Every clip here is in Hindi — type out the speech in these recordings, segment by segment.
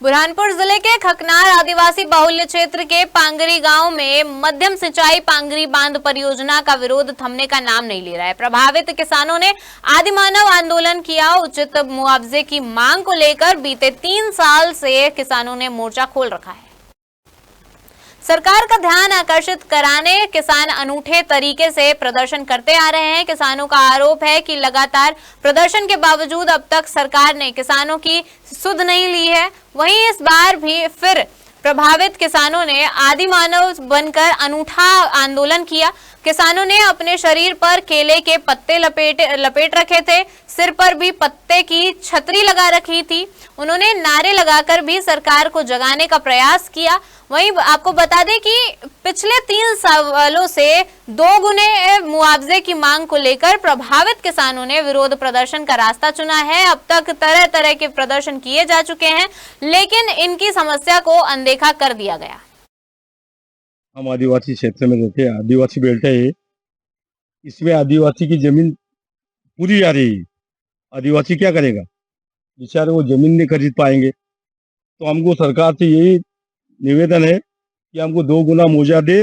बुरहानपुर जिले के खकनार आदिवासी बाहुल्य क्षेत्र के पांगरी गांव में मध्यम सिंचाई पांगरी बांध परियोजना का विरोध थमने का नाम नहीं ले रहा है। प्रभावित किसानों ने आदिमानव आंदोलन किया। उचित मुआवजे की मांग को लेकर बीते 3 साल से किसानों ने मोर्चा खोल रखा है। सरकार का ध्यान आकर्षित कराने किसान अनूठे तरीके से प्रदर्शन करते आ रहे हैं। किसानों का आरोप है कि लगातार प्रदर्शन के बावजूद अब तक सरकार ने किसानों की सुध नहीं ली है। वहीं इस बार भी फिर प्रभावित किसानों ने आदिमानव बनकर अनूठा आंदोलन किया। किसानों ने अपने शरीर पर केले के पत्ते लपेट रखे थे, सिर पर भी पत्ते की छतरी लगा रखी थी। उन्होंने नारे लगाकर भी सरकार को जगाने का प्रयास किया। वहीं आपको बता दें कि पिछले 3 सालों से 2 गुने मुआवजे की मांग को लेकर प्रभावित किसानों ने विरोध प्रदर्शन का रास्ता चुना है। अब तक तरह तरह के प्रदर्शन किए जा चुके हैं, लेकिन इनकी समस्या को अनदेखा कर दिया गया। हम आदिवासी क्षेत्र में रहते हैं, आदिवासी बेल्ट है। इसमें आदिवासी की जमीन पूरी जा रही है। आदिवासी क्या करेगा, बेचारे वो जमीन नहीं खरीद पाएंगे। तो हमको सरकार से यही निवेदन है कि हमको 2 गुना मुआवजा दे,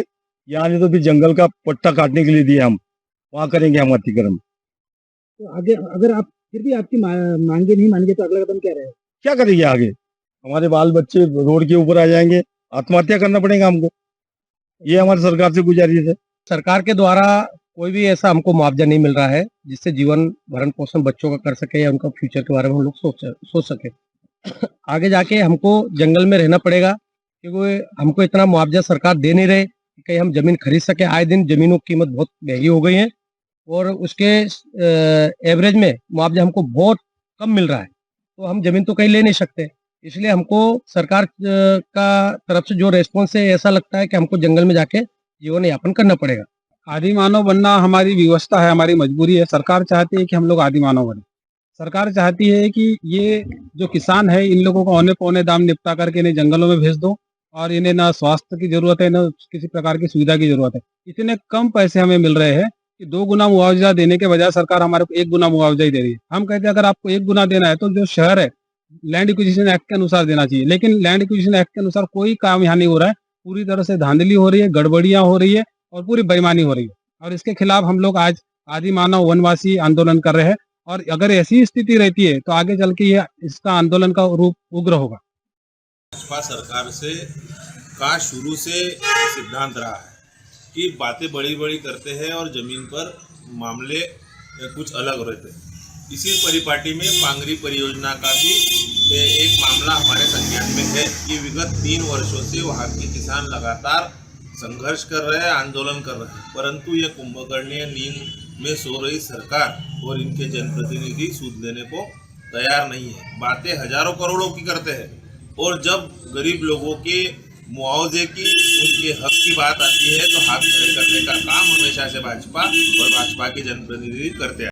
या नहीं तो फिर जंगल का पट्टा काटने के लिए दिए, हम वहाँ करेंगे हम अतिक्रमण। तो आगे अगर आप फिर भी आपकी मांगे नहीं मानेंगे तो अगला कदम क्या रहेगा? क्या करेंगे आगे? हमारे बाल बच्चे रोड के ऊपर आ जाएंगे, आत्महत्या करना पड़ेगा हमको। ये हमारी सरकार से गुजारिश है। सरकार के द्वारा कोई भी ऐसा हमको मुआवजा नहीं मिल रहा है जिससे जीवन भरण पोषण बच्चों का कर सके या उनका फ्यूचर के बारे में हम लोग सोच सके। आगे जाके हमको जंगल में रहना पड़ेगा, क्योंकि हमको इतना मुआवजा सरकार दे नहीं रहे कि कहीं हम जमीन खरीद सके। आए दिन जमीनों की कीमत बहुत महंगी हो गई है और उसके एवरेज में मुआवजा हमको बहुत कम मिल रहा है, तो हम जमीन तो कहीं ले नहीं सकते। इसलिए हमको सरकार का तरफ से जो रेस्पॉन्स है, ऐसा लगता है कि हमको जंगल में जाके जीवन यापन करना पड़ेगा। आदिमानव बनना हमारी व्यवस्था है, हमारी मजबूरी है। सरकार चाहती है कि हम लोग आदिमानव बने। सरकार चाहती है कि ये जो किसान है, इन लोगों को औने पौने दाम निपटा करके इन्हें जंगलों में भेज दो, और इन्हें ना स्वास्थ्य की जरूरत है, ना किसी प्रकार की सुविधा की जरूरत है। इतने कम पैसे हमें मिल रहे हैं कि 2 गुना मुआवजा देने के बजाय सरकार हमारे को 1 गुना मुआवजा ही दे रही है। हम कहते हैं अगर आपको 1 गुना देना है तो जो शहर है लैंड एक्विजिशन एक्ट के अनुसार देना चाहिए, लेकिन लैंड एक्विजिशन एक्ट के अनुसार कोई काम यहाँ नहीं हो रहा है। पूरी तरह से धांधली हो रही है, गड़बड़ियां हो रही है और पूरी बेईमानी हो रही है, और इसके खिलाफ हम लोग आज आदिमानव वनवासी आंदोलन कर रहे हैं। और अगर ऐसी स्थिति रहती है तो आगे चल के ये इसका आंदोलन का रूप उग्र होगा। भाजपा सरकार से का शुरू से सिद्धांत रहा है कि बातें बड़ी बड़ी करते हैं और जमीन पर मामले कुछ अलग रहते हैं। इसी परिपाटी में पांगरी परियोजना का भी एक मामला हमारे संज्ञान में है कि विगत 3 वर्षों से वहाँ के किसान लगातार संघर्ष कर रहे हैं, आंदोलन कर रहे हैं, परंतु ये कुंभकर्णीय नींद में सो रही सरकार और इनके जनप्रतिनिधि सूद लेने को तैयार नहीं है। बातें हजारों करोड़ों की करते हैं, और जब गरीब लोगों के मुआवजे की, उनके हक की बात आती है तो हाथ खड़े करने का काम हमेशा से भाजपा और भाजपा के जनप्रतिनिधि करते हैं।